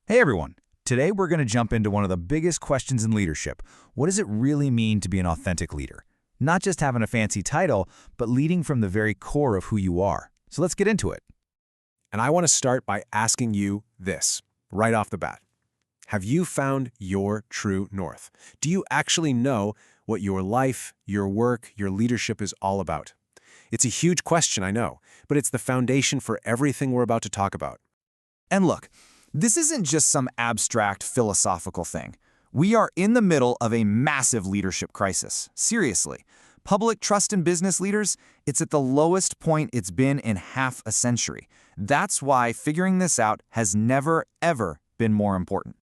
Hey everyone! Today we're going to jump into one of the biggest questions in leadership. What does it really mean to be an authentic leader? Not just having a fancy title, but leading from the very core of who you are. So let's get into it. And I want to start by asking you this, right off the bat. Have you found your true north? Do you actually know what your life, your work, your leadership is all about? It's a huge question, I know, but it's the foundation for everything we're about to talk about. And look, this isn't just some abstract philosophical thing. We are in the middle of a massive leadership crisis. Seriously. Public trust in business leaders, it's at the lowest point it's been in half a century. That's why figuring this out has never, ever been more important.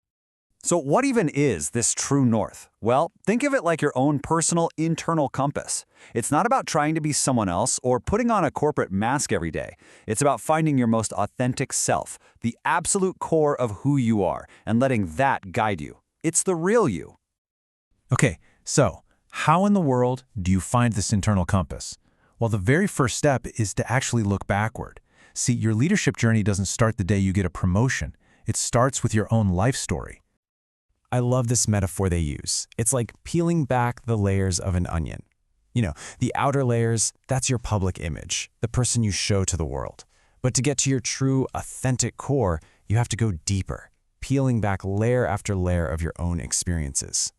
So what even is this true north? Well, think of it like your own personal internal compass. It's not about trying to be someone else or putting on a corporate mask every day. It's about finding your most authentic self, the absolute core of who you are, and letting that guide you. It's the real you. Okay, so how in the world do you find this internal compass? Well, the very first step is to actually look backward. See, your leadership journey doesn't start the day you get a promotion. It starts with your own life story. I love this metaphor they use. It's like peeling back the layers of an onion. You know, the outer layers, that's your public image, the person you show to the world. But to get to your true, authentic core, you have to go deeper, peeling back layer after layer of your own experiences.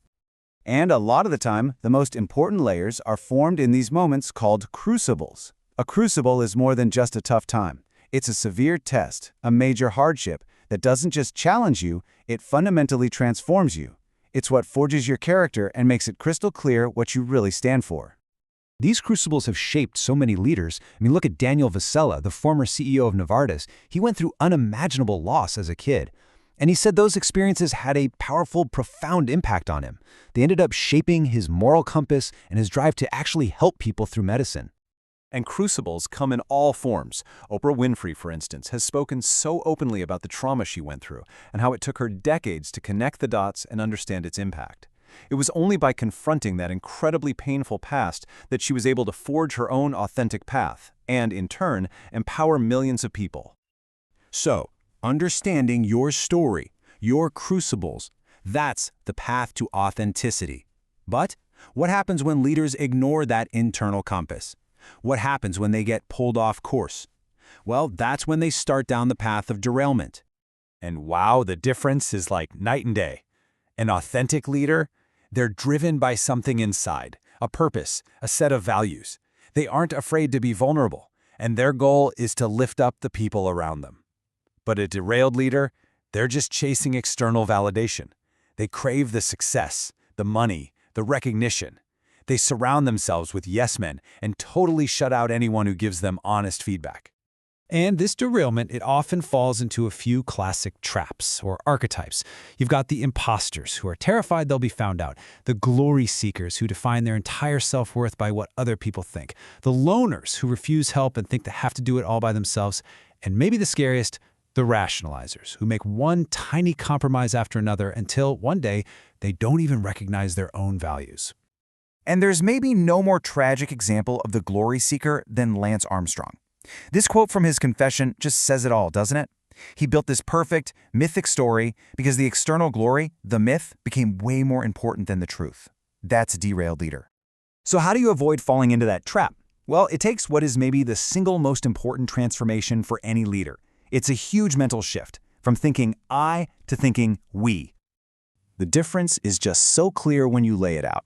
And a lot of the time, the most important layers are formed in these moments called crucibles. A crucible is more than just a tough time. It's a severe test, a major hardship, that doesn't just challenge you, it fundamentally transforms you. It's what forges your character and makes it crystal clear what you really stand for. These crucibles have shaped so many leaders. I mean, look at Daniel Vasella, the former CEO of Novartis. He went through unimaginable loss as a kid. And he said those experiences had a powerful, profound impact on him. They ended up shaping his moral compass and his drive to actually help people through medicine. And crucibles come in all forms. Oprah Winfrey, for instance, has spoken so openly about the trauma she went through and how it took her decades to connect the dots and understand its impact. It was only by confronting that incredibly painful past that she was able to forge her own authentic path and, in turn, empower millions of people. So, understanding your story, your crucibles, that's the path to authenticity. But what happens when leaders ignore that internal compass? What happens when they get pulled off course? Well, that's when they start down the path of derailment. And wow, the difference is like night and day. An authentic leader, they're driven by something inside, a purpose, a set of values. They aren't afraid to be vulnerable, and their goal is to lift up the people around them. But a derailed leader, they're just chasing external validation. They crave the success, the money, the recognition. They surround themselves with yes men and totally shut out anyone who gives them honest feedback. And this derailment, it often falls into a few classic traps or archetypes. You've got the imposters who are terrified they'll be found out, the glory seekers who define their entire self-worth by what other people think, the loners who refuse help and think they have to do it all by themselves, and maybe the scariest, the rationalizers who make one tiny compromise after another until one day they don't even recognize their own values. And there's maybe no more tragic example of the glory seeker than Lance Armstrong. This quote from his confession just says it all, doesn't it? He built this perfect, mythic story because the external glory, the myth, became way more important than the truth. That's a derailed leader. So how do you avoid falling into that trap? Well, it takes what is maybe the single most important transformation for any leader. It's a huge mental shift, from thinking I to thinking we. The difference is just so clear when you lay it out.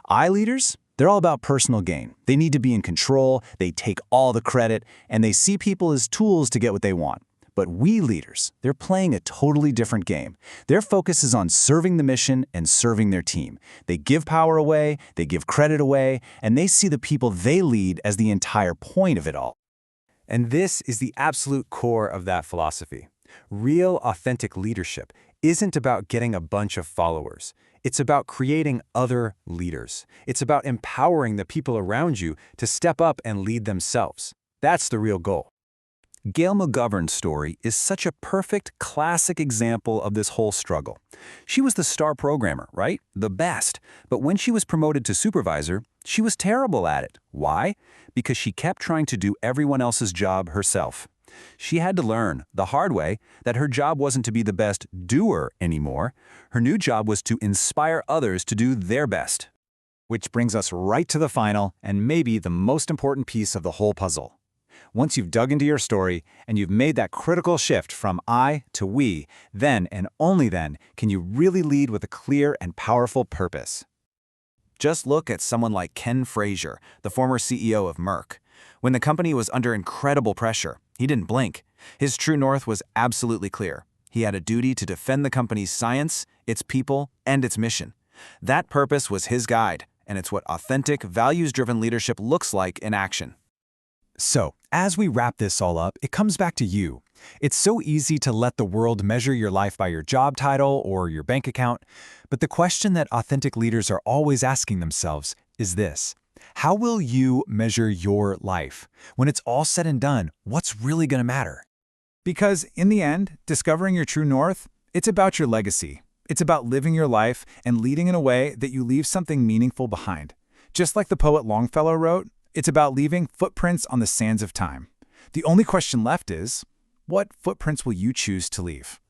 I leaders, they're all about personal gain. They need to be in control, they take all the credit, and they see people as tools to get what they want. But we leaders, they're playing a totally different game. Their focus is on serving the mission and serving their team. They give power away, they give credit away, and they see the people they lead as the entire point of it all. And this is the absolute core of that philosophy. Real, authentic leadership isn't about getting a bunch of followers. It's about creating other leaders. It's about empowering the people around you to step up and lead themselves. That's the real goal. Gail McGovern's story is such a perfect, classic example of this whole struggle. She was the star programmer, right? The best. But when she was promoted to supervisor, she was terrible at it. Why? Because she kept trying to do everyone else's job herself. She had to learn, the hard way, that her job wasn't to be the best doer anymore. Her new job was to inspire others to do their best. Which brings us right to the final and maybe the most important piece of the whole puzzle. Once you've dug into your story and you've made that critical shift from I to we, then and only then can you really lead with a clear and powerful purpose. Just look at someone like Ken Frazier, the former CEO of Merck. When the company was under incredible pressure, he didn't blink. His true north was absolutely clear. He had a duty to defend the company's science, its people, and its mission. That purpose was his guide, and it's what authentic, values-driven leadership looks like in action. So, as we wrap this all up, it comes back to you. It's so easy to let the world measure your life by your job title or your bank account, but the question that authentic leaders are always asking themselves is this: how will you measure your life? When it's all said and done, what's really going to matter? Because in the end, discovering your true north, it's about your legacy. It's about living your life and leading in a way that you leave something meaningful behind. Just like the poet Longfellow wrote, it's about leaving footprints on the sands of time. The only question left is, what footprints will you choose to leave?